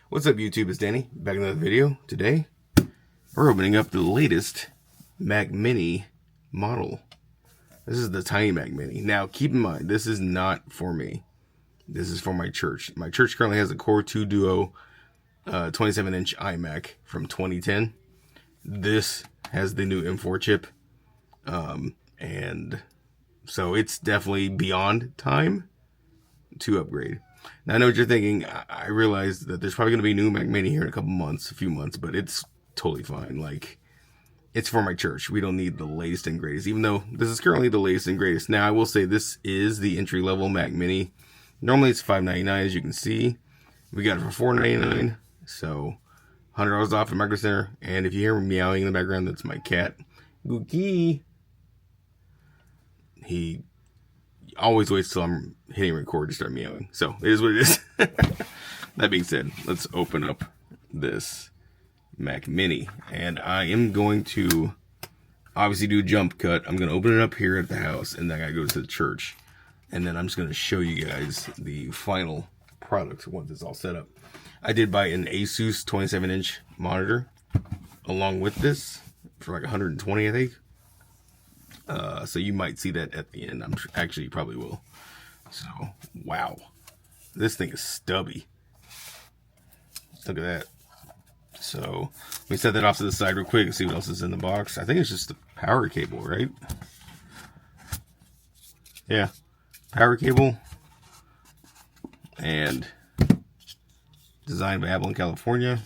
What's up, YouTube? It's Danny, back in another video. Today, we're opening up the latest Mac Mini model. This is the Tiny Mac Mini. Now, keep in mind, this is not for me. This is for my church. My church currently has a Core 2 Duo 27-inch iMac from 2010. This has the new M4 chip. And so it's definitely beyond time to upgrade. Now, I know what you're thinking. I realize that there's probably going to be a new Mac Mini here in a few months, but it's totally fine. Like, it's for my church. We don't need the latest and greatest, even though this is currently the latest and greatest. Now, I will say this is the entry-level Mac Mini. Normally, it's $599, as you can see. We got it for $499, so $100 off at Micro Center. And if you hear me meowing in the background, that's my cat, Gookie. He always waits till I'm hitting record to start meowing. So it is what it is. That being said, let's open up this Mac Mini. And I am going to obviously do a jump cut. I'm going to open it up here at the house, and then I gotta go to the church. And then I'm just going to show you guys the final product once it's all set up. I did buy an Asus 27-inch monitor along with this for like $120, I think. So you might see that at the end. I'm sure, actually, you probably will. So, wow. This thing is stubby. Look at that. So, let me set that off to the side real quick and see what else is in the box. I think it's just the power cable, right? Yeah. Power cable. And designed by Apple in California.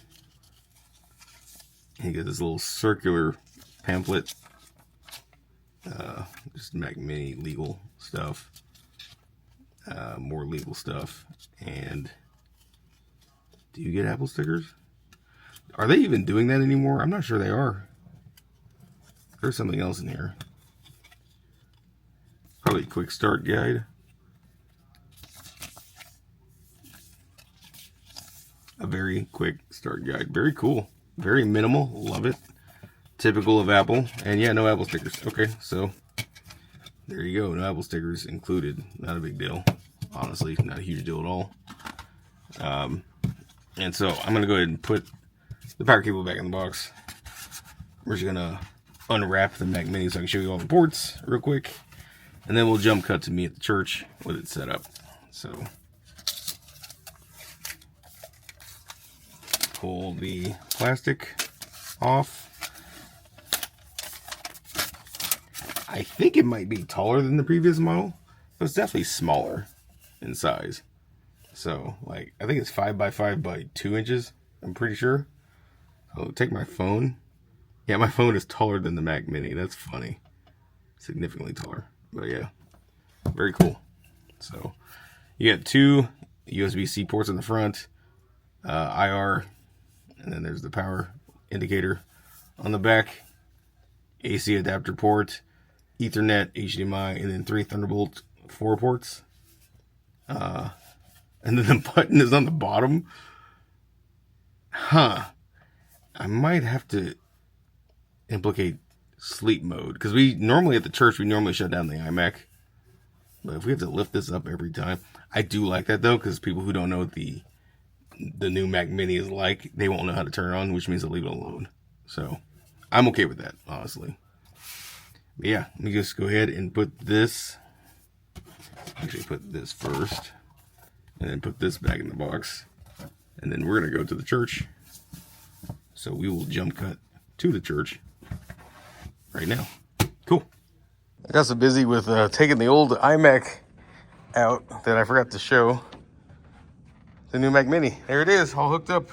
You get this little circular pamphlet. Just Mac Mini legal stuff, more legal stuff. And do you get Apple stickers? Are they even doing that anymore? I'm not sure they are. There's something else in here. Probably a quick start guide. A very quick start guide. Very cool. Very minimal. Love it. Typical of Apple. And yeah, no Apple stickers. Okay, so there you go. No Apple stickers included. Not a big deal. Honestly, not a huge deal at all. And so I'm going to go ahead and put the power cable back in the box. We're just going to unwrap the Mac Mini so I can show you all the ports real quick. And then we'll jump cut to me at the church with it set up. So pull the plastic off. I think it might be taller than the previous model. It was definitely smaller in size. So, like, I think it's 5 by 5 by 2 inches. I'm pretty sure. I'll take my phone. Yeah, my phone is taller than the Mac Mini. That's funny. Significantly taller. But yeah, very cool. So, you got 2 USB-C ports in the front. IR. And then there's the power indicator on the back. AC adapter port. Ethernet, HDMI, and then 3 Thunderbolt 4 ports. And then the button is on the bottom. Huh. I might have to implicate sleep mode. Because we normally at the church, we normally shut down the iMac. But if we have to lift this up every time. I do like that though, because people who don't know what the new Mac Mini is like, they won't know how to turn it on, which means they'll leave it alone. So, I'm okay with that, honestly. Yeah, let me just go ahead and put this, actually put this first, and then put this back in the box, and then we're going to go to the church, so we will jump cut to the church right now. Cool. I got so busy with taking the old iMac out that I forgot to show the new Mac Mini. There it is, all hooked up.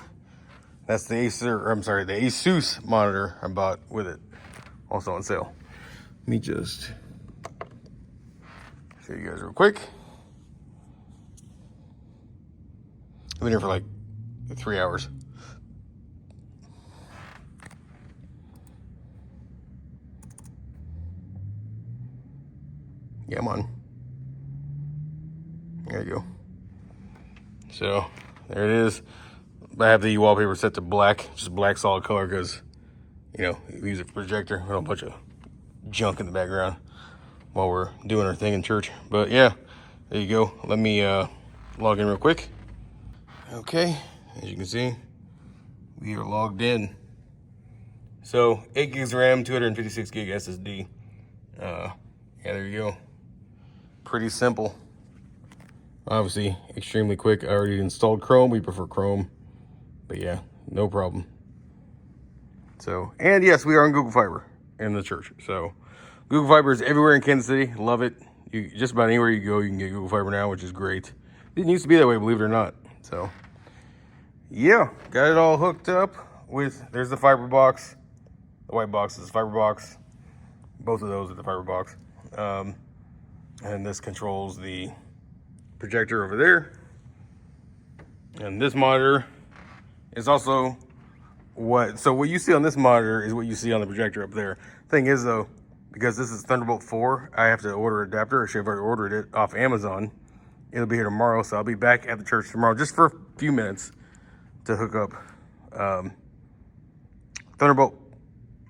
That's the Asus monitor I bought with it, also on sale. Let me just show you guys real quick. I've been here for like 3 hours. Yeah, I'm on. There you go. So, there it is. I have the wallpaper set to black, just black solid color because, you know, we use a projector. We don't have a bunch of junk in the background while we're doing our thing in church. But yeah, there you go. Let me log in real quick. Okay, as you can see, we are logged in. So 8 gigs of RAM, 256 gig SSD. Yeah, there you go. Pretty simple. Obviously, extremely quick. I already installed Chrome. We prefer Chrome. But yeah, no problem. So, and yes, we are on Google Fiber in the church. So, Google Fiber is everywhere in Kansas City. Love it. You just about anywhere you go, you can get Google Fiber now, which is great. Didn't used to be that way, believe it or not. So, yeah, got it all hooked up with, there's the fiber box. The white box is the fiber box. Both of those are the fiber box. And this controls the projector over there. And this monitor is also what you see on this monitor is what you see on the projector up there. Thing is though, because this is Thunderbolt 4, I have to order an adapter. Actually, I've already ordered it off Amazon. It'll be here tomorrow, so I'll be back at the church tomorrow just for a few minutes to hook up Thunderbolt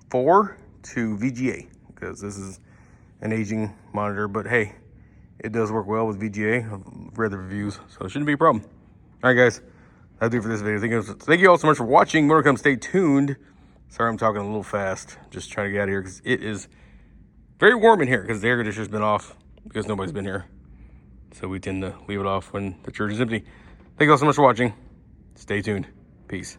4 to VGA, because this is an aging monitor, but hey, it does work well with VGA. I've read the reviews, so it shouldn't be a problem. All right, guys, that'll do it for this video. Thank you all so much for watching. More to come. Stay tuned. Sorry I'm talking a little fast. Just trying to get out of here because it is very warm in here because the air conditioner's been off because nobody's been here. So we tend to leave it off when the church is empty. Thank you all so much for watching. Stay tuned. Peace.